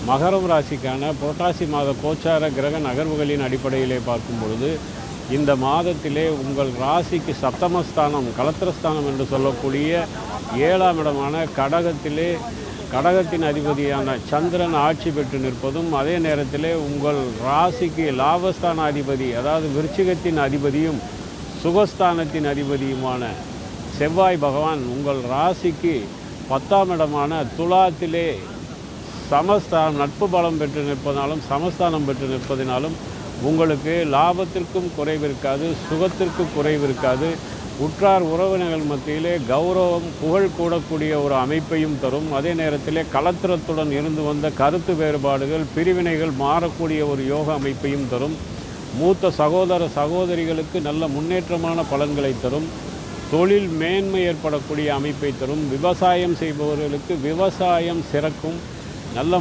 மகரம் ராசிக்கான புரட்டாசி மாத கோச்சார கிரக நகர்வுகளின் அடிப்படையிலே பார்க்கும் பொழுது இந்த மாதத்திலே உங்கள் ராசிக்கு சப்தமஸ்தானம் கலத்திரஸ்தானம் என்று சொல்லக்கூடிய 7ஆம் இடமான கடகத்தின் அதிபதியான சந்திரன் ஆட்சி பெற்று நிற்பதும், அதே நேரத்திலே உங்கள் ராசிக்கு லாபஸ்தான அதிபதி அதாவது விருச்சிகத்தின் அதிபதியும் சுகஸ்தானத்தின் அதிபதியுமான செவ்வாய் பகவான் உங்கள் ராசிக்கு 10ஆம் இடமான துலாத்திலே சமஸ்தானம் நட்பு பலம் பெற்று நிற்பதனாலும் சமஸ்தானம் பெற்று நிற்பதனாலும் உங்களுக்கு லாபத்திற்கும் குறைவிருக்காது, சுகத்திற்கு குறைவிருக்காது. உற்றார் உறவினர்கள் மத்தியிலே கௌரவம் புகழ் கூடக்கூடிய ஒரு அமைப்பையும் தரும். அதே நேரத்திலே கலத்திரத்துடன் இருந்து வந்த கருத்து வேறுபாடுகள் பிரிவினைகள் மாறக்கூடிய ஒரு யோக அமைப்பையும் தரும். மூத்த சகோதரிகளுக்கு நல்ல முன்னேற்றமான பலன்களை தரும். தொழில் மேன்மை ஏற்படக்கூடிய அமைப்பை தரும். விவசாயம் செய்பவர்களுக்கு விவசாயம் சிறக்கும். நல்ல